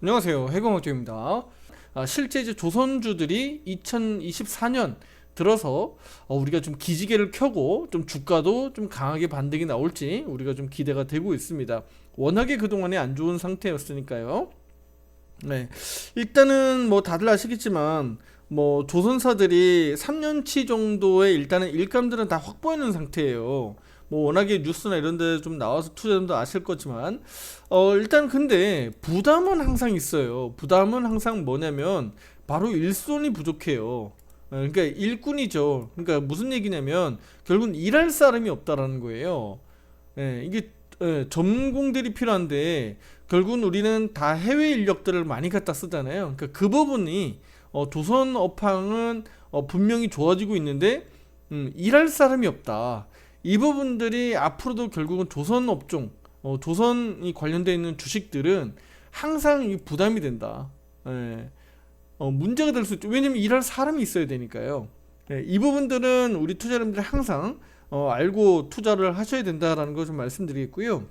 안녕하세요. 해공학교입니다. 실제 이제 조선주들이 2024년 들어서 우리가 좀 기지개를 켜고 좀 주가도 좀 강하게 반등이 나올지 우리가 좀 기대가 되고 있습니다. 워낙에 그동안에 안 좋은 상태였으니까요. 네. 일단은 뭐 다들 아시겠지만 뭐 조선사들이 3년치 정도의 일단은 일감들은 다 확보해 놓은 상태예요. 뭐 워낙에 뉴스나 이런 데 좀 나와서 투자자들도 아실 거지만 일단 근데 부담은 항상 있어요. 부담은 항상 뭐냐면 바로 일손이 부족해요. 그러니까 일꾼이죠. 그러니까 무슨 얘기냐면 결국은 일할 사람이 없다라는 거예요. 이게 전공들이 필요한데 결국은 우리는 다 해외 인력들을 많이 갖다 쓰잖아요. 그러니까 그 부분이 조선 업황은 분명히 좋아지고 있는데 일할 사람이 없다. 이 부분들이 앞으로도 결국은 조선 업종, 조선이 관련되어 있는 주식들은 항상 이 부담이 된다. 예. 문제가 될 수 있죠. 왜냐면 일할 사람이 있어야 되니까요. 이 부분들은 우리 투자자분들이 항상 알고 투자를 하셔야 된다라는 걸 좀 말씀드리겠고요.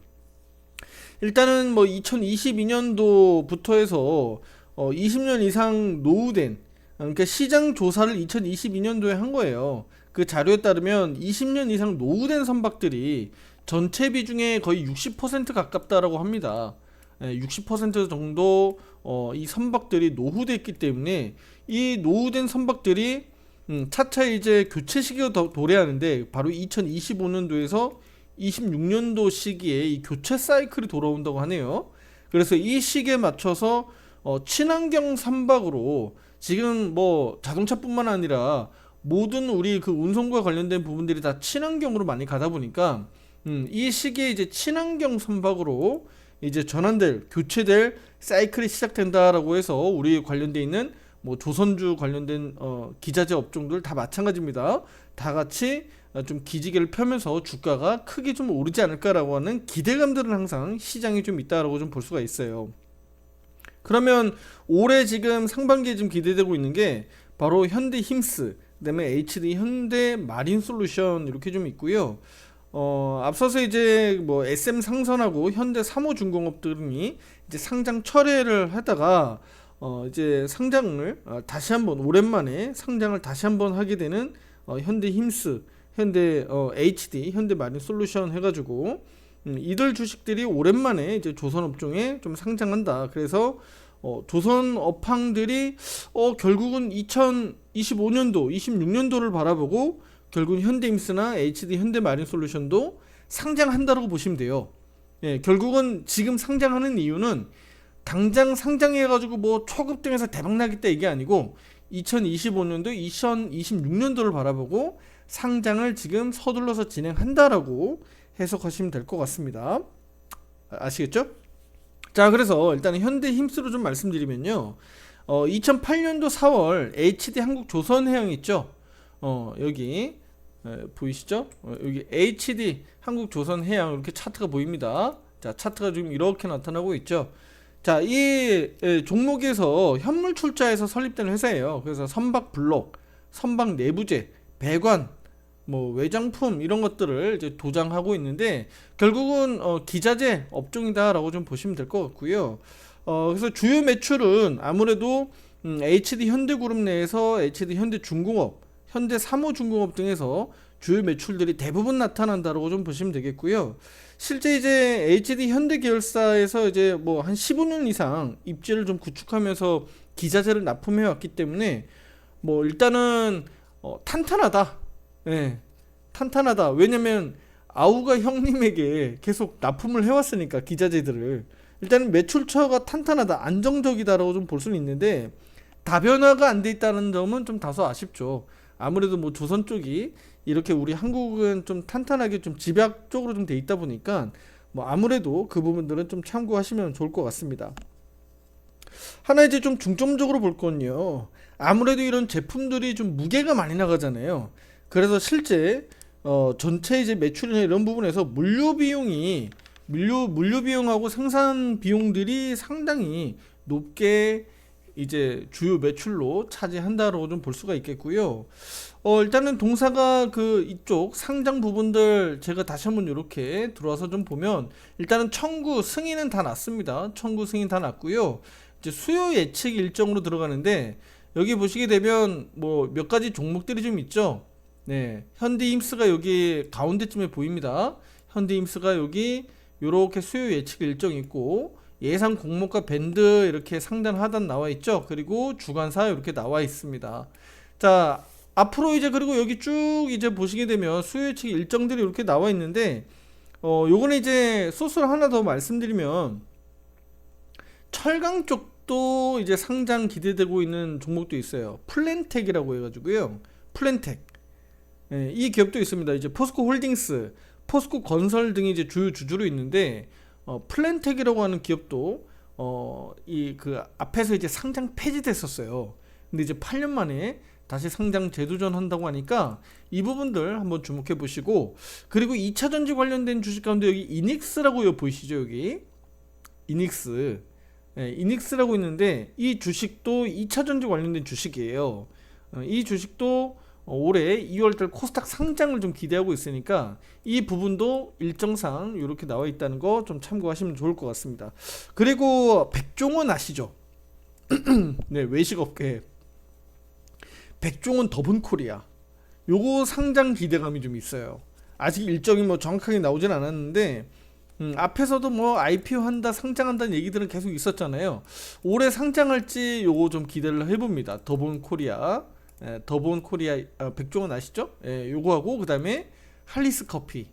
일단은 뭐 2022년도부터 해서 20년 이상 노후된 그러니까 시장 조사를 2022년도에 한 거예요. 그 자료에 따르면 20년 이상 노후된 선박들이 전체 비중의 거의 60% 가깝다라고 합니다. 60% 정도 이 선박들이 노후됐기 때문에 이 노후된 선박들이 차차 이제 교체 시기가 도래하는데 바로 2025년도에서 26년도 시기에 이 교체 사이클이 돌아온다고 하네요. 그래서 이 시기에 맞춰서 친환경 선박으로 지금 뭐 자동차뿐만 아니라 모든 우리 그 운송과 관련된 부분들이 다 친환경으로 많이 가다 보니까 이 시기에 이제 친환경 선박으로 이제 전환될 교체될 사이클이 시작된다라고 해서 우리 관련돼 있는 뭐 조선주 관련된 기자재 업종들 다 마찬가지입니다. 다 같이 좀 기지개를 펴면서 주가가 크게 좀 오르지 않을까라고 하는 기대감들은 항상 시장에 좀 있다라고 좀 볼 수가 있어요. 그러면 올해 지금 상반기에 좀 기대되고 있는 게 바로 현대 힘스, 그다음에 HD 현대 마린 솔루션 이렇게 좀 있고요. 앞서서 이제 뭐 SM 상선하고 현대 사모중공업 등이 이제 상장 철회를 하다가 이제 상장을 다시 한번 오랜만에 상장을 다시 한번 하게 되는 현대 힘스, 현대 HD, 현대 마린 솔루션 해가지고 이들 주식들이 오랜만에 이제 조선 업종에 좀 상장한다. 그래서 조선 업황들이 결국은 2025년도, 26년도를 바라보고 결국은 현대임스나 HD 현대마린솔루션도 상장한다고 보시면 돼요. 예, 결국은 지금 상장하는 이유는 당장 상장해가지고 뭐 초급등에서 대박나겠다 이게 아니고 2025년도, 2026년도를 바라보고 상장을 지금 서둘러서 진행한다라고 해석하시면 될 것 같습니다. 아시겠죠? 자, 그래서 일단 현대 힘스로 좀 말씀드리면요. 2008년도 4월 HD 한국조선해양 있죠? 여기 보이시죠? 여기 HD 한국조선해양 이렇게 차트가 보입니다. 자, 차트가 지금 이렇게 나타나고 있죠. 자, 이 종목에서 현물 출자에서 설립된 회사예요. 그래서 선박 블록, 선박 내부재, 배관, 뭐 외장품 이런 것들을 이제 도장하고 있는데 결국은 기자재 업종이다라고 좀 보시면 될 것 같고요. 그래서 주요 매출은 아무래도 HD 현대그룹 내에서 HD 현대중공업, 현대사모중공업 등에서 주요 매출들이 대부분 나타난다라고 좀 보시면 되겠고요. 실제 이제 HD 현대 계열사에서 이제 뭐 한 15년 이상 입지를 좀 구축하면서 기자재를 납품해 왔기 때문에 뭐 일단은 탄탄하다. 예, 탄탄하다. 왜냐면 아우가 형님에게 계속 납품을 해왔으니까 기자재들을 일단은 매출처가 탄탄하다, 안정적이다라고 좀 볼 수는 있는데 다변화가 안 돼 있다는 점은 좀 다소 아쉽죠. 아무래도 뭐 조선 쪽이 이렇게 우리 한국은 좀 탄탄하게 좀 집약적으로 좀 돼 있다 보니까 뭐 아무래도 그 부분들은 좀 참고하시면 좋을 것 같습니다. 하나 이제 좀 중점적으로 볼 건요. 아무래도 이런 제품들이 좀 무게가 많이 나가잖아요. 그래서 실제 전체 이제 매출이나 이런 부분에서 물류 비용이 물류 비용하고 생산 비용들이 상당히 높게 이제 주요 매출로 차지한다라고 좀 볼 수가 있겠고요. 일단은 동사가 그 이쪽 상장 부분들 제가 다시 한번 이렇게 들어와서 좀 보면 일단은 청구 승인은 다 났습니다. 청구 승인 다 났고요. 이제 수요 예측 일정으로 들어가는데 여기 보시게 되면 뭐 몇 가지 종목들이 좀 있죠. 네, 현대힘스가 여기 가운데쯤에 보입니다. 현대힘스가 여기 요렇게 수요 예측 일정이 있고 예상 공모가 밴드 이렇게 상단 하단 나와 있죠. 그리고 주간사 이렇게 나와 있습니다. 자, 앞으로 이제 그리고 여기 쭉 이제 보시게 되면 수요 예측 일정들이 이렇게 나와 있는데 요거는 이제 소스를 하나 더 말씀드리면 철강 쪽도 이제 상장 기대되고 있는 종목도 있어요. 플랜텍이라고 해가지고요. 플랜텍. 예, 이 기업도 있습니다. 이제 포스코 홀딩스, 포스코 건설 등이 이제 주요 주주로 있는데 플랜텍이라고 하는 기업도 이 그 앞에서 이제 상장 폐지됐었어요. 근데 이제 8년 만에 다시 상장 재도전 한다고 하니까 이 부분들 한번 주목해 보시고, 그리고 2차 전지 관련된 주식 가운데 여기 이닉스라고 보이시죠? 여기 이닉스, 예, 이닉스라고 있는데 이 주식도 2차 전지 관련된 주식이에요. 이 주식도 올해 2월달 코스닥 상장을 좀 기대하고 있으니까 이 부분도 일정상 이렇게 나와 있다는 거 좀 참고하시면 좋을 것 같습니다. 그리고 백종원 아시죠? 네, 외식업계 백종원 더본코리아, 요거 상장 기대감이 좀 있어요. 아직 일정이 뭐 정확하게 나오진 않았는데 앞에서도 뭐 IPO 한다 상장한다는 얘기들은 계속 있었잖아요. 올해 상장할지 요거 좀 기대를 해봅니다. 더본코리아, 더본코리아, 백종원 아시죠? 예, 요거하고 그 다음에 할리스 커피,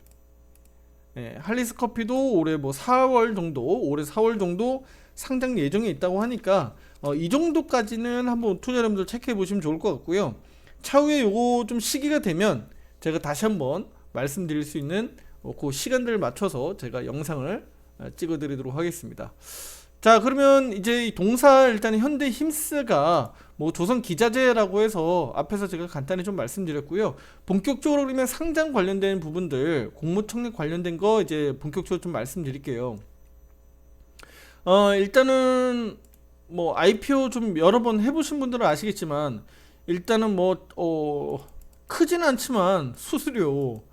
예, 할리스 커피도 올해 뭐 4월 정도, 올해 4월 정도 상장 예정에 있다고 하니까 이 정도까지는 한번 투자자분들 체크해 보시면 좋을 것 같고요. 차후에 요거 좀 시기가 되면 제가 다시 한번 말씀드릴 수 있는 그 시간들을 맞춰서 제가 영상을 찍어 드리도록 하겠습니다. 자, 그러면 이제 동사 일단 현대힘스가 뭐 조선기자재라고 해서 앞에서 제가 간단히 좀 말씀드렸고요. 본격적으로 그러면 상장 관련된 부분들, 공모청약 관련된 거 이제 본격적으로 좀 말씀드릴게요. 일단은 뭐 IPO 좀 여러 번 해보신 분들은 아시겠지만 일단은 뭐 크진 않지만 수수료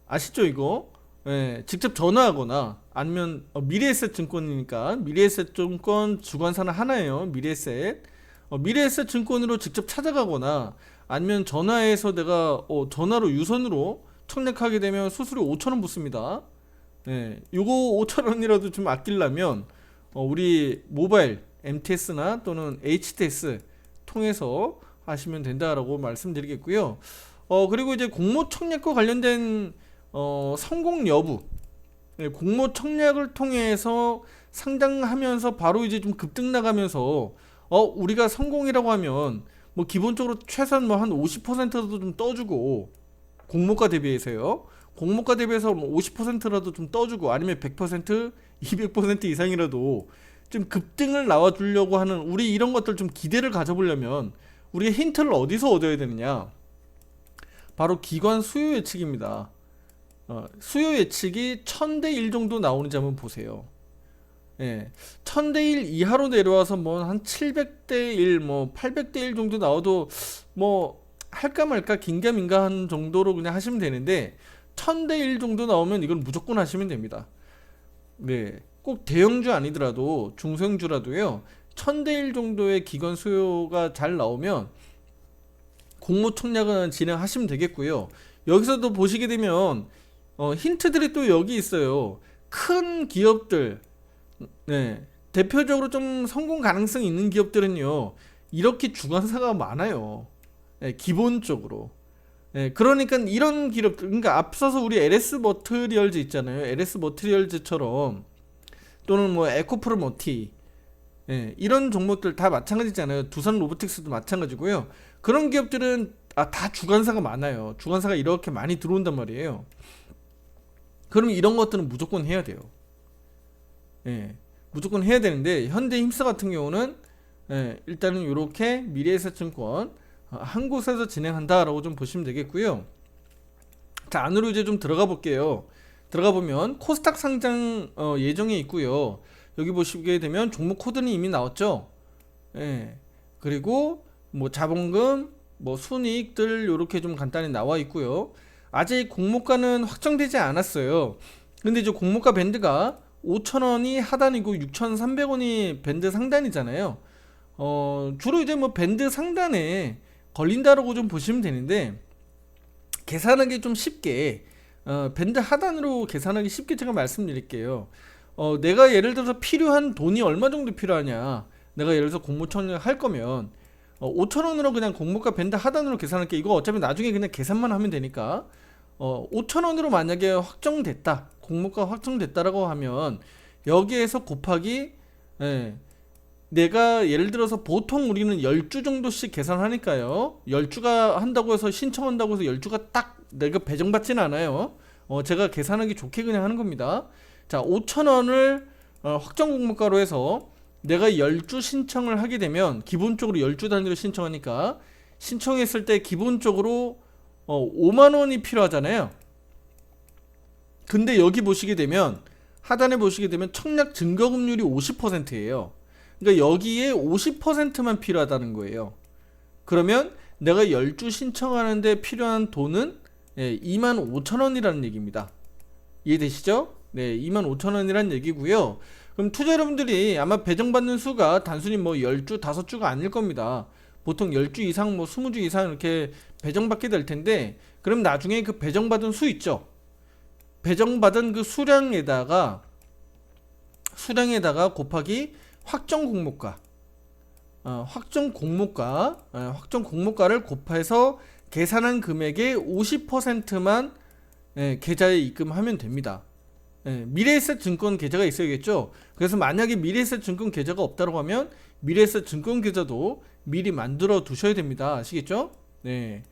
아시죠 이거? 예, 직접 전화하거나 아니면 미래에셋 증권이니까 미래에셋 증권 주관사는 하나예요. 미래에셋. 미래에셋 증권으로 직접 찾아가거나 아니면 전화해서 내가 전화로 유선으로 청약하게 되면 수수료 5,000원 붙습니다. 예, 요거 5,000원이라도 좀 아끼려면 우리 모바일 MTS나 또는 HTS 통해서 하시면 된다라고 말씀드리겠고요. 그리고 이제 공모 청약과 관련된 성공 여부, 네, 공모 청약을 통해서 상장하면서 바로 이제 좀 급등 나가면서 우리가 성공이라고 하면 뭐 기본적으로 최소한 뭐 한 50%도 좀 떠주고, 공모가 대비해서요. 공모가 대비해서 뭐 50%라도 좀 떠주고 아니면 100%, 200% 이상이라도 좀 급등을 나와주려고 하는, 우리 이런 것들 좀 기대를 가져보려면 우리가 힌트를 어디서 얻어야 되느냐? 바로 기관 수요 예측입니다. 수요 예측이 1000대 1 정도 나오는지 한번 보세요. 예, 1000대 1 이하로 내려와서 뭐 한 700대 1, 뭐 800대 1 정도 나와도 뭐 할까 말까 긴가민가 한 정도로 그냥 하시면 되는데 1000대 1 정도 나오면 이건 무조건 하시면 됩니다. 네, 꼭 대형주 아니더라도 중소형주라도요 1000대 1 정도의 기관 수요가 잘 나오면 공모 청약은 진행하시면 되겠고요. 여기서도 보시게 되면 힌트들이 또 여기 있어요. 큰 기업들, 네, 대표적으로 좀 성공 가능성이 있는 기업들은요 이렇게 주관사가 많아요. 네, 기본적으로. 네, 그러니까 이런 기업들, 그러니까 앞서서 우리 LS 머트리얼즈 있잖아요. LS 머트리얼즈처럼 또는 뭐 에코프로머티, 예, 이런 종목들 다 마찬가지잖아요. 두산 로보틱스도 마찬가지고요. 그런 기업들은 다 주관사가 많아요. 주관사가 이렇게 많이 들어온단 말이에요. 그럼 이런 것들은 무조건 해야 돼요. 예, 무조건 해야 되는데 현대힘스 같은 경우는 일단은 이렇게 미래에셋증권 한 곳에서 진행한다라고 좀 보시면 되겠고요. 자, 안으로 이제 좀 들어가 볼게요. 들어가 보면 코스닥 상장 예정에 있고요. 여기 보시게 되면 종목 코드는 이미 나왔죠. 예, 그리고 뭐 자본금, 뭐 순이익들 이렇게 좀 간단히 나와 있고요. 아직 공모가는 확정되지 않았어요. 근데 이제 공모가 밴드가 5,000원이 하단이고 6,300원이 밴드 상단이잖아요. 주로 이제 뭐 밴드 상단에 걸린다라고 좀 보시면 되는데, 계산하기 좀 쉽게 밴드 하단으로 계산하기 쉽게 제가 말씀드릴게요. 내가 예를 들어서 필요한 돈이 얼마 정도 필요하냐, 내가 예를 들어서 공모청약 할 거면 5,000원으로 그냥 공모가 밴드 하단으로 계산할게. 이거 어차피 나중에 그냥 계산만 하면 되니까 5,000원으로 만약에 확정됐다, 공모가 확정됐다라고 하면 여기에서 곱하기, 예, 내가 예를 들어서 보통 우리는 10주 정도씩 계산하니까요. 10주가 한다고 해서 신청한다고 해서 10주가 딱 내가 배정받지는 않아요. 제가 계산하기 좋게 그냥 하는 겁니다. 자, 5,000원을 확정 공모가로 해서 내가 10주 신청을 하게 되면, 기본적으로 10주 단위로 신청하니까 신청했을 때 기본적으로 5만 원이 필요하잖아요. 근데 여기 보시게 되면, 하단에 보시게 되면 청약 증거금률이 50%예요. 그러니까 여기에 50%만 필요하다는 거예요. 그러면 내가 10주 신청하는데 필요한 돈은 25,000원이라는 얘기입니다. 이해되시죠? 네, 25,000원이라는 얘기고요. 그럼 투자 여러분들이 아마 배정받는 수가 단순히 뭐 10주, 5주가 아닐 겁니다. 보통 10주 이상, 뭐 20주 이상 이렇게 배정받게 될 텐데, 그럼 나중에 그 배정받은 수 있죠? 배정받은 그 수량에다가 곱하기 확정 공모가, 확정 공모가를 곱해서 계산한 금액의 50%만 계좌에 입금하면 됩니다. 미래에셋 증권 계좌가 있어야겠죠. 그래서 만약에 미래에셋 증권 계좌가 없다고 하면 미래에셋 증권 계좌도 미리 만들어 두셔야 됩니다. 아시겠죠? 네.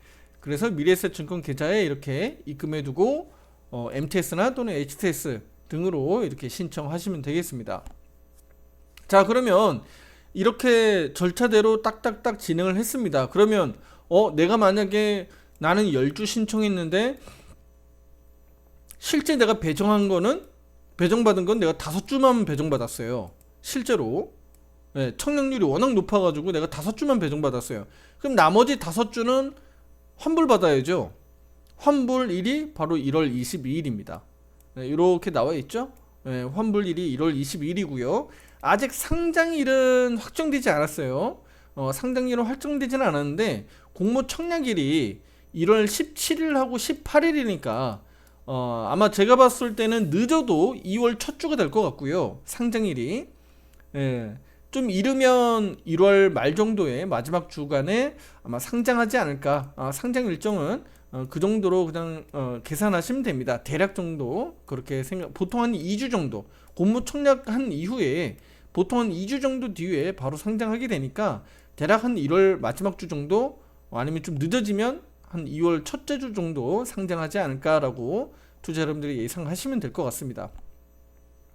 그래서 미래에셋 증권 계좌에 이렇게 입금해 두고 MTS나 또는 HTS 등으로 이렇게 신청하시면 되겠습니다. 자, 그러면 이렇게 절차대로 딱딱딱 진행을 했습니다. 그러면 내가 만약에 나는 10주 신청했는데 실제 내가 배정받은 건 내가 5주만 배정받았어요. 실제로. 네, 청약률이 워낙 높아가지고 내가 5주만 배정받았어요. 그럼 나머지 5주는 환불받아야죠. 환불일이 바로 1월 22일입니다. 네, 이렇게 나와 있죠. 네, 환불일이 1월 22일이고요. 아직 상장일은 확정되지 않았어요. 상장일은 확정되지는 않았는데 공모 청약일이 1월 17일하고 18일이니까 아마 제가 봤을 때는 늦어도 2월 첫 주가 될 것 같고요. 상장일이. 예, 좀 이르면 1월 말 정도의 마지막 주간에 아마 상장하지 않을까. 상장 일정은 그 정도로 그냥 계산하시면 됩니다. 대략 정도 그렇게 보통 한 2주 정도 공모 청약한 이후에, 보통 한 2주 정도 뒤에 바로 상장하게 되니까 대략 한 1월 마지막 주 정도, 아니면 좀 늦어지면 한 2월 첫째 주 정도 상장하지 않을까라고 투자 여러분들이 예상하시면 될 것 같습니다.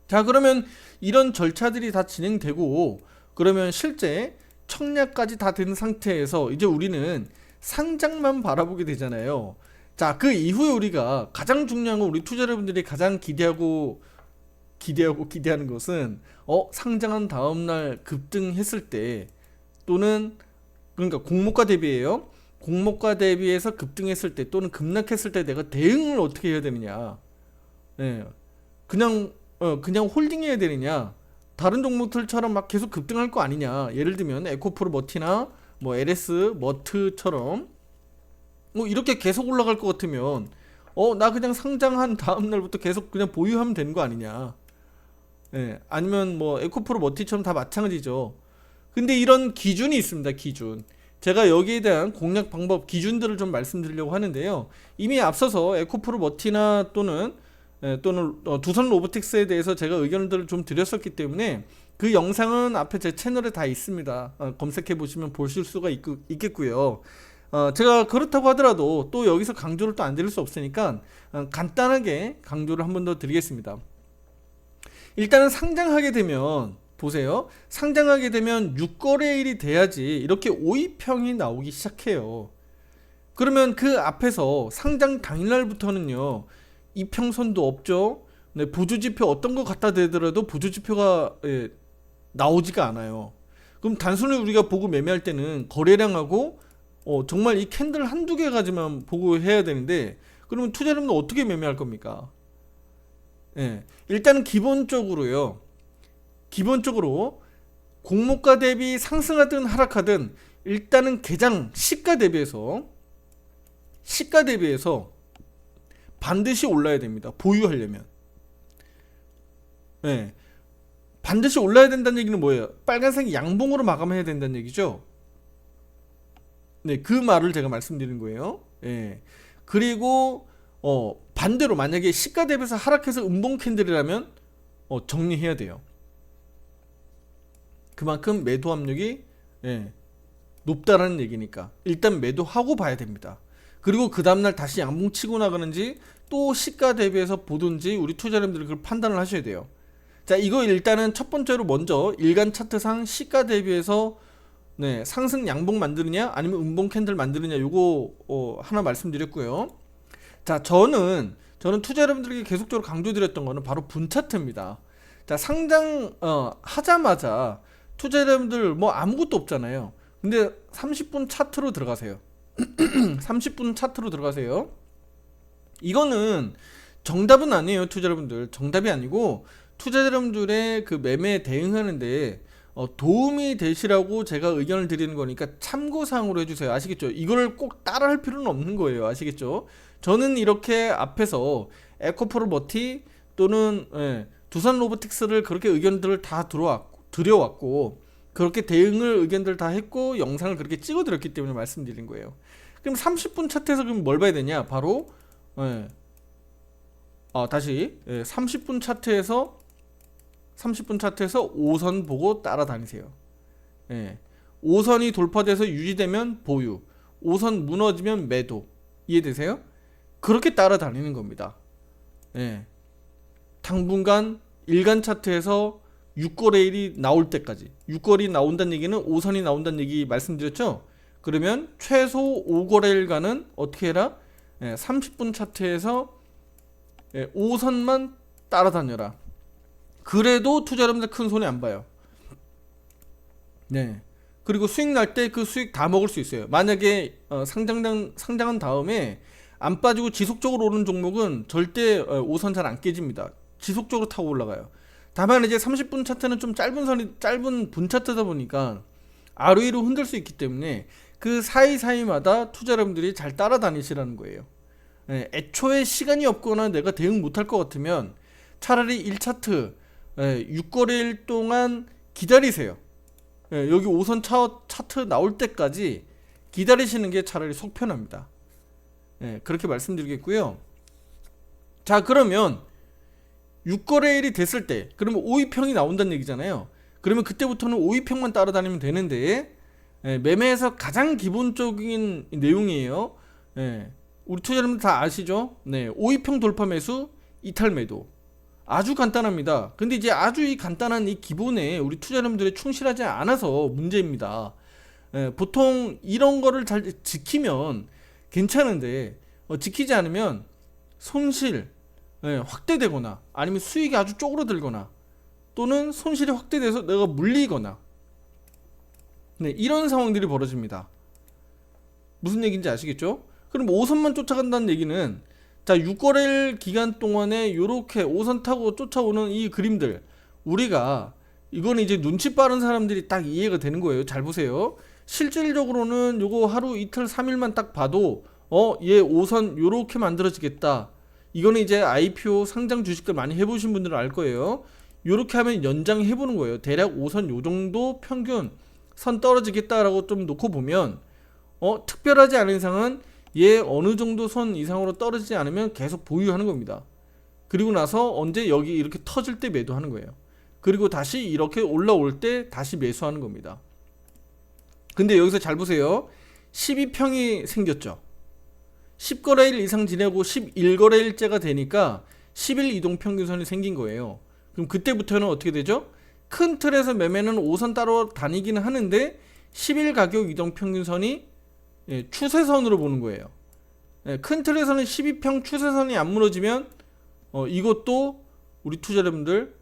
자, 그러면 이런 절차들이 다 진행되고, 그러면 실제 청약까지 다 된 상태에서 이제 우리는 상장만 바라보게 되잖아요. 자, 그 이후에 우리가 가장 중요한 건, 우리 투자 여러분들이 가장 기대하는 것은 상장한 다음날 급등했을 때, 또는 그러니까 공모가 대비해요. 공모가 대비해서 급등했을 때 또는 급락했을 때 내가 대응을 어떻게 해야 되느냐. 예. 그냥 홀딩해야 되느냐, 다른 종목들처럼 막 계속 급등할 거 아니냐. 예를 들면 에코프로 머티나 뭐 LS 머트처럼 이렇게 계속 올라갈 것 같으면 나 그냥 상장한 다음 날부터 계속 그냥 보유하면 되는 거 아니냐. 예. 아니면 뭐 에코프로 머티처럼 다 마찬가지죠. 근데 이런 기준이 있습니다. 기준. 제가 여기에 대한 공략 방법, 기준들을 좀 말씀드리려고 하는데요. 이미 앞서서 에코프로 머티나 또는 두산 로보틱스에 대해서 제가 의견들을 좀 드렸었기 때문에 그 영상은 앞에 제 채널에 다 있습니다. 검색해 보시면 보실 수가 있겠고요. 제가 그렇다고 하더라도 또 여기서 강조를 또 안 드릴 수 없으니까 간단하게 강조를 한 번 더 드리겠습니다. 일단은 상장하게 되면, 보세요. 상장하게 되면 6거래일이 돼야지 이렇게 오입평이 나오기 시작해요. 그러면 그 앞에서 상장 당일날부터는요, 이평선도 없죠. 네, 보조지표 어떤 거 갖다 대더라도 보조지표가 나오지가 않아요. 그럼 단순히 우리가 보고 매매할 때는 거래량하고 정말 이 캔들 한두 개 가지만 보고 해야 되는데, 그러면 투자자는 어떻게 매매할 겁니까? 예. 일단은 기본적으로요. 기본적으로 공모가 대비 상승하든 하락하든 일단은 개장 시가 대비해서 반드시 올라야 됩니다. 보유하려면. 예. 반드시 올라야 된다는 얘기는 뭐예요? 빨간색 양봉으로 마감해야 된다는 얘기죠. 네, 그 말을 제가 말씀드린 거예요. 예. 그리고 반대로 만약에 시가 대비해서 하락해서 음봉 캔들이라면 정리해야 돼요. 그만큼 매도 압력이 높다라는 얘기니까 일단 매도하고 봐야 됩니다. 그리고 그 다음날 다시 양봉 치고 나가는지 또 시가 대비해서 보든지 우리 투자자님들이 그걸 판단을 하셔야 돼요. 자, 이거 일단은 첫 번째로 먼저 일간 차트상 시가 대비해서 상승 양봉 만드느냐 아니면 음봉 캔들 만드느냐 요거 하나 말씀드렸고요. 자, 저는 투자 여러분들에게 계속적으로 강조드렸던 거는 바로 분 차트입니다. 자, 상장 하자마자 투자 여러분들 뭐 아무것도 없잖아요. 근데 30분 차트로 들어가세요. 30분 차트로 들어가세요. 이거는 정답은 아니에요, 투자 여러분들. 정답이 아니고 투자 여러분들의 그 매매에 대응하는데 도움이 되시라고 제가 의견을 드리는 거니까 참고사항으로 해주세요. 아시겠죠? 이걸 꼭 따라 할 필요는 없는 거예요. 아시겠죠? 저는 이렇게 앞에서 에코프로 머티 또는 두산 로보틱스를 그렇게 의견들을 다 드려왔고 그렇게 대응을 의견들 다 했고 영상을 그렇게 찍어드렸기 때문에 말씀드린 거예요. 그럼 30분 차트에서 그럼 뭘 봐야 되냐? 바로 다시 30분 차트에서 5선 보고 따라다니세요. 5선이 돌파돼서 유지되면 보유, 5선 무너지면 매도. 이해되세요? 그렇게 따라다니는 겁니다. 당분간 일간 차트에서 6거래일이 나올 때까지 6거래일이 나온다는 얘기는 5선이 나온다는 얘기 말씀드렸죠? 그러면 최소 5거래일간은 어떻게 해라? 30분 차트에서 5선만 따라다녀라. 그래도 투자 여러분들 큰 손해 안 봐요. 그리고 수익 날 때 그 수익 다 먹을 수 있어요. 만약에 상장한 다음에 안 빠지고 지속적으로 오르는 종목은 절대 5선 잘 안 깨집니다. 지속적으로 타고 올라가요. 다만 이제 30분 차트는 좀 짧은 분 차트다 보니까 아래위로 흔들 수 있기 때문에 그 사이사이마다 투자 여러분들이 잘 따라다니시라는 거예요. 애초에 시간이 없거나 내가 대응 못할 것 같으면 차라리 1차트 6거래일 동안 기다리세요. 여기 5선 차트 나올 때까지 기다리시는 게 차라리 속 편합니다. 그렇게 말씀드리겠고요. 자, 그러면 6거래일이 됐을 때 그러면 5위평이 나온다는 얘기잖아요. 그러면 그때부터는 5위평만 따라다니면 되는데 매매에서 가장 기본적인 내용이에요. 우리 투자 여러분들 다 아시죠? 5위평 돌파 매수, 이탈 매도. 아주 간단합니다. 근데 이제 아주 이 간단한 이 기본에 우리 투자 여러분들이 충실하지 않아서 문제입니다. 보통 이런 거를 잘 지키면 괜찮은데 지키지 않으면 손실 확대되거나 아니면 수익이 아주 쪼그라들거나 또는 손실이 확대돼서 내가 물리거나 이런 상황들이 벌어집니다. 무슨 얘기인지 아시겠죠? 그럼 5선만 쫓아간다는 얘기는 자, 6거래일 기간 동안에 요렇게 5선 타고 쫓아오는 이 그림들 우리가 이거는 이제 눈치 빠른 사람들이 딱 이해가 되는 거예요. 잘 보세요. 실질적으로는 요거 하루 이틀 3일만 딱 봐도 얘 5선 요렇게 만들어지겠다. 이거는 이제 IPO 상장 주식들 많이 해보신 분들은 알 거예요. 요렇게 하면 연장해보는 거예요. 대략 5선 요정도 평균 선 떨어지겠다라고 좀 놓고 보면 특별하지 않은 이상은 얘 어느 정도 선 이상으로 떨어지지 않으면 계속 보유하는 겁니다. 그리고 나서 언제 여기 이렇게 터질 때 매도하는 거예요. 그리고 다시 이렇게 올라올 때 다시 매수하는 겁니다. 근데 여기서 잘 보세요. 12평이 생겼죠. 10거래일 이상 지내고 11거래일째가 되니까 10일 이동평균선이 생긴 거예요. 그럼 그때부터는 어떻게 되죠? 큰 틀에서 매매는 5선 따로 다니기는 하는데 10일 가격 이동평균선이 추세선으로 보는 거예요. 큰 틀에서는 12평 추세선이 안 무너지면 이것도 우리 투자자분들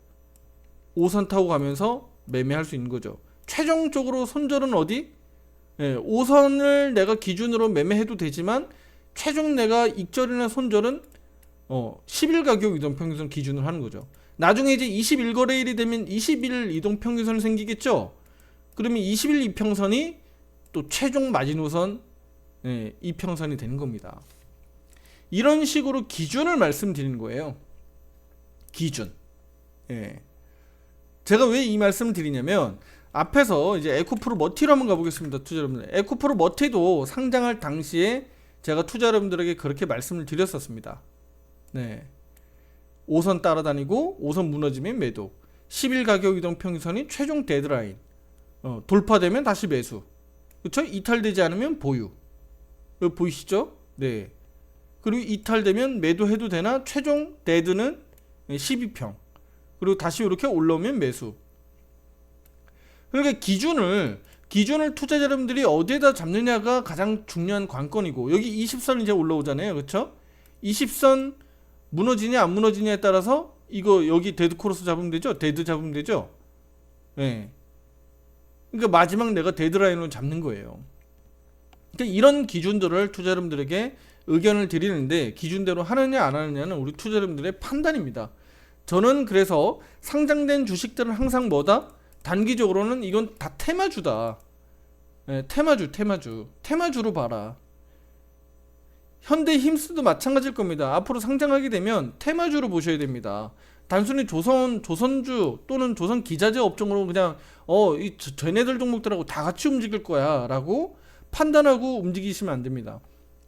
5선 타고 가면서 매매할 수 있는 거죠. 최종적으로 손절은 어디? 5선을 내가 기준으로 매매해도 되지만 최종 내가 익절이나 손절은 10일 가격 이동평균선 기준으로 하는 거죠. 나중에 이제 21거래일이 되면 20일 이동평균선이 생기겠죠. 그러면 20일 이평선이 또 최종 마지노선 이평선이 되는 겁니다. 이런 식으로 기준을 말씀드리는 거예요. 기준. 제가 왜 이 말씀을 드리냐면 앞에서 이제 에코프로 머티로 한번 가보겠습니다. 투자 여러분들. 에코프로 머티도 상장할 당시에 제가 투자 여러분들에게 그렇게 말씀을 드렸었습니다. 5선 따라다니고 5선 무너지면 매도. 10일 가격 이동 평균선이 최종 데드라인. 돌파되면 다시 매수. 그렇죠? 이탈되지 않으면 보유. 보이시죠? 네. 그리고 이탈되면 매도해도 되나 최종 데드는 12평. 그리고 다시 이렇게 올라오면 매수. 그러니까 기준을 투자자 여러분들이 어디에다 잡느냐가 가장 중요한 관건이고, 여기 20선 이제 올라오잖아요. 그렇죠? 20선 무너지냐 안 무너지냐에 따라서 이거 여기 데드 크로스 잡으면 되죠? 데드 잡으면 되죠? 그러니까 마지막 내가 데드라인으로 잡는 거예요. 그러니까 이런 기준들을 투자 여러분들에게 의견을 드리는데, 기준대로 하느냐 안 하느냐는 우리 투자 여러분들의 판단입니다. 저는 그래서 상장된 주식들은 항상 뭐다? 단기적으로는 이건 다 테마주다. 테마주로 봐라. 현대힘스도 마찬가지일 겁니다. 앞으로 상장하게 되면 테마주로 보셔야 됩니다. 단순히 조선주 또는 조선 기자재 업종으로 그냥 쟤네들 종목들하고 다 같이 움직일 거야 라고 판단하고 움직이시면 안 됩니다.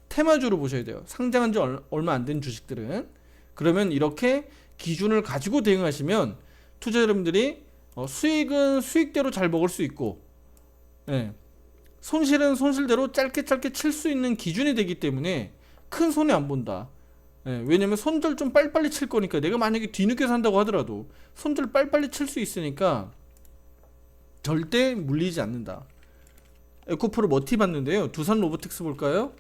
테마주로 보셔야 돼요. 상장한 지 얼마 안 된 주식들은. 그러면 이렇게 기준을 가지고 대응하시면 투자 여러분들이 수익은 수익대로 잘 먹을 수 있고, 손실은 손실대로 짧게 칠 수 있는 기준이 되기 때문에 큰 손해 안 본다. 왜냐면 손절 좀 빨리빨리 칠 거니까, 내가 만약에 뒤늦게 산다고 하더라도 손절 빨리빨리 칠 수 있으니까 절대 물리지 않는다. 에코프로 머티 봤는데요. 두산 로보틱스 볼까요?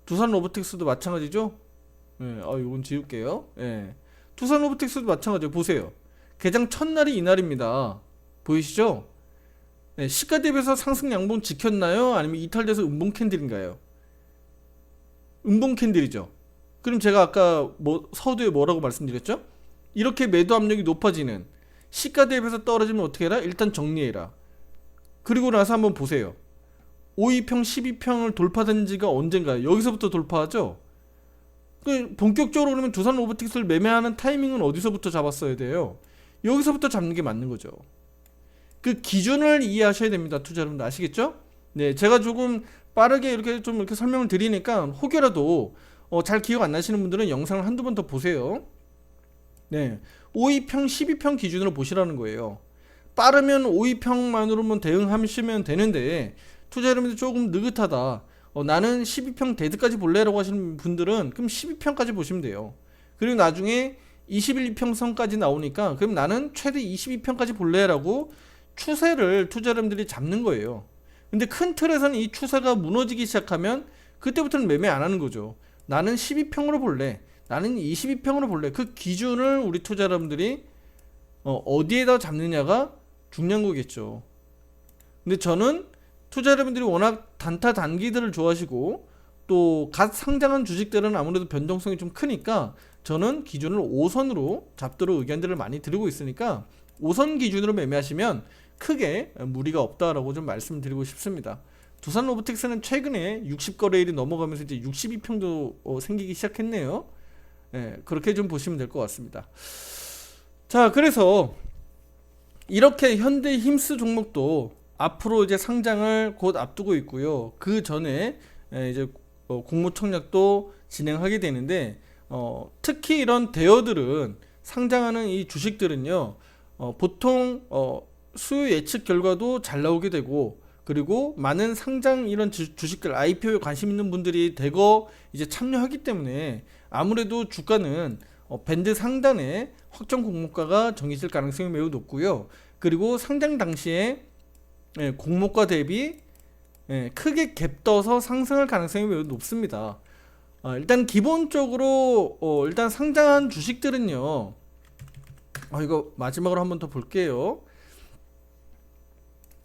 두산 로보틱스도 마찬가지죠. 이건 지울게요. 두산 로보틱스도 마찬가지예요. 보세요. 개장 첫날이 이날입니다. 보이시죠? 시가 대비해서 상승 양봉 지켰나요? 아니면 이탈돼서 음봉 캔들인가요? 음봉 캔들이죠. 그럼 제가 아까 서두에 뭐라고 말씀드렸죠? 이렇게 매도 압력이 높아지는, 시가 대비해서 떨어지면 어떻게 해라? 일단 정리해라. 그리고 나서 한번 보세요. 5위평 12평을 돌파된 지가 언젠가요? 여기서부터 돌파하죠? 본격적으로 그러면 두산 로보틱스를 매매하는 타이밍은 어디서부터 잡았어야 돼요? 여기서부터 잡는 게 맞는 거죠. 그 기준을 이해하셔야 됩니다. 투자 여러분들 아시겠죠? 제가 조금 빠르게 이렇게 설명을 드리니까 혹여라도 잘 기억 안 나시는 분들은 영상을 한두 번 더 보세요. 5위평 12평 기준으로 보시라는 거예요. 빠르면 5위평만으로만 대응하시면 되는데, 투자 여러분들 조금 느긋하다, 나는 12평 데드까지 볼래라고 하시는 분들은 그럼 12평까지 보시면 돼요. 그리고 나중에 21평선까지 나오니까 그럼 나는 최대 22평까지 볼래라고 추세를 투자 여러분들이 잡는 거예요. 근데 큰 틀에서는 이 추세가 무너지기 시작하면 그때부터는 매매 안 하는 거죠. 나는 12평으로 볼래, 나는 22평으로 볼래. 그 기준을 우리 투자 여러분들이 어디에다 잡느냐가 중요한 거겠죠. 근데 저는 투자 여러분들이 워낙 단타 단기들을 좋아하시고 또 갓 상장한 주식들은 아무래도 변동성이 좀 크니까 저는 기준을 5선으로 잡도록 의견들을 많이 드리고 있으니까 5선 기준으로 매매하시면 크게 무리가 없다라고 좀 말씀드리고 싶습니다. 두산 로보틱스는 최근에 60거래일이 넘어가면서 이제 62평도 생기기 시작했네요. 그렇게 좀 보시면 될 것 같습니다. 자, 그래서 이렇게 현대힘스 종목도 앞으로 이제 상장을 곧 앞두고 있고요. 그 전에 이제 공모청약도 진행하게 되는데, 특히 이런 대여들은 상장하는 이 주식들은요, 보통 수요 예측 결과도 잘 나오게 되고, 그리고 많은 상장 이런 주식들 IPO에 관심 있는 분들이 대거 이제 참여하기 때문에 아무래도 주가는 밴드 상단에 확정 공모가가 정해질 가능성이 매우 높고요. 그리고 상장 당시에 공모가 대비 크게 갭 떠서 상승할 가능성이 매우 높습니다. 일단 기본적으로 일단 상장한 주식들은요, 이거 마지막으로 한번 더 볼게요.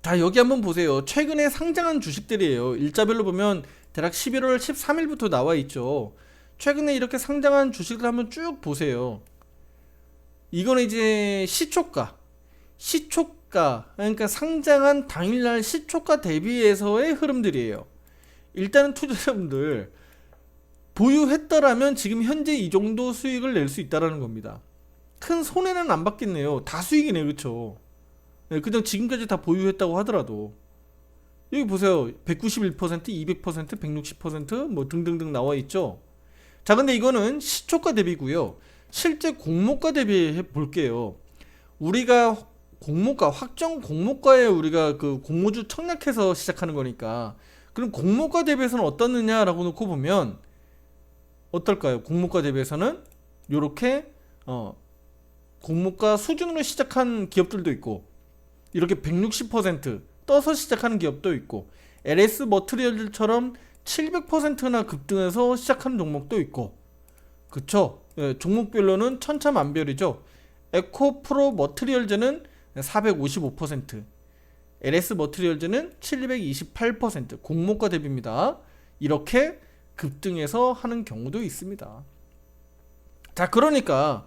자, 여기 한번 보세요. 최근에 상장한 주식들이에요. 일자별로 보면 대략 11월 13일부터 나와 있죠. 최근에 이렇게 상장한 주식을 한번 쭉 보세요. 이거는 이제 시초가 그러니까 상장한 당일날 시초가 대비해서의 흐름들이에요. 일단은 투자자분들 보유했더라면 지금 현재 이 정도 수익을 낼 수 있다라는 겁니다. 큰 손해는 안 받겠네요. 다 수익이네, 그쵸? 네, 그냥 지금까지 다 보유했다고 하더라도 여기 보세요. 191%, 200%, 160%뭐 등등등 나와 있죠. 자, 근데 이거는 시초가 대비고요. 실제 공모가 대비해 볼게요. 우리가 확정 공모가에 우리가 그 공모주 청약해서 시작하는 거니까, 그럼 공모가 대비해서는 어떻느냐라고 놓고 보면 어떨까요? 공모가 대비해서는 요렇게 공모가 수준으로 시작한 기업들도 있고, 이렇게 160% 떠서 시작하는 기업도 있고, LS 머트리얼들처럼 700%나 급등해서 시작하는 종목도 있고, 그쵸? 예, 종목별로는 천차만별이죠. 에코프로 머트리얼즈는 455%, LS 머트리얼즈는 728% 공모가 대비입니다. 이렇게 급등해서 하는 경우도 있습니다. 자, 그러니까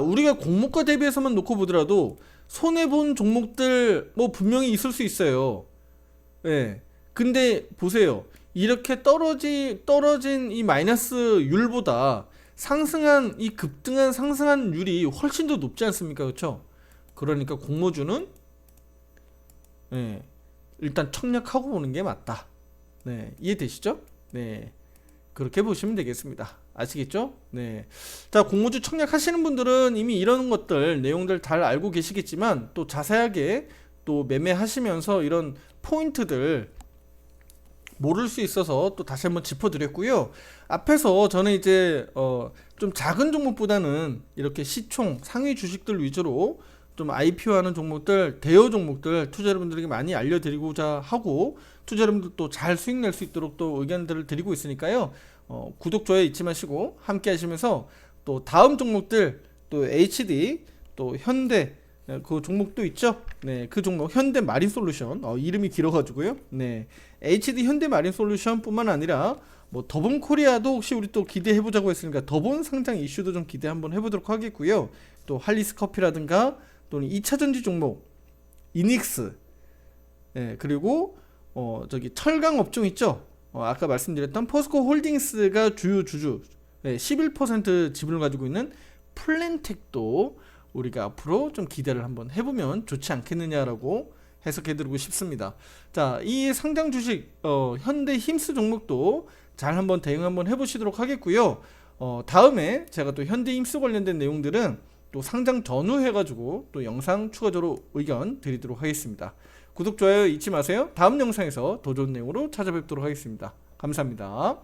우리가 공모가 대비해서만 놓고 보더라도 손해본 종목들 뭐 분명히 있을 수 있어요. 예. 근데 보세요. 이렇게 떨어진 이 마이너스 율보다 급등한 상승한 율이 훨씬 더 높지 않습니까? 그렇죠? 그러니까 공모주는 일단 청약하고 보는 게 맞다. 네, 이해되시죠? 네, 그렇게 보시면 되겠습니다. 아시겠죠? 네. 자, 공모주 청약하시는 분들은 이미 이런 것들 내용들 잘 알고 계시겠지만, 또 자세하게 또 매매하시면서 이런 포인트들 모를 수 있어서 또 다시 한번 짚어드렸고요. 앞에서 저는 이제 좀 작은 종목보다는 이렇게 시총 상위 주식들 위주로 좀 IPO하는 종목들, 대여 종목들 투자 여러분들에게 많이 알려드리고자 하고, 투자 여러분들도 잘 수익 낼 수 있도록 또 의견들을 드리고 있으니까요. 구독, 좋아요 잊지 마시고 함께 하시면서, 또 다음 종목들, 또 HD, 또 현대, 그 종목도 있죠. 네, 그 종목 현대 마린 솔루션, 이름이 길어가지고요. 네, HD 현대 마린 솔루션 뿐만 아니라 뭐 더본 코리아도 혹시 우리 또 기대해 보자고 했으니까 더본 상장 이슈도 좀 기대 한번 해보도록 하겠고요. 또 할리스 커피라든가 또는 2차전지 종목 이닉스, 그리고 저기 철강 업종 있죠. 아까 말씀드렸던 포스코 홀딩스가 주요 주주 11% 지분을 가지고 있는 플랜텍도 우리가 앞으로 좀 기대를 한번 해보면 좋지 않겠느냐라고 해석해드리고 싶습니다. 자, 이 상장 주식 현대 힘스 종목도 잘 한번 대응 한번 해보시도록 하겠고요. 다음에 제가 또 현대 힘스 관련된 내용들은 또 상장 전후 해가지고 또 영상 추가적으로 의견 드리도록 하겠습니다. 구독, 좋아요 잊지 마세요. 다음 영상에서 더 좋은 내용으로 찾아뵙도록 하겠습니다. 감사합니다.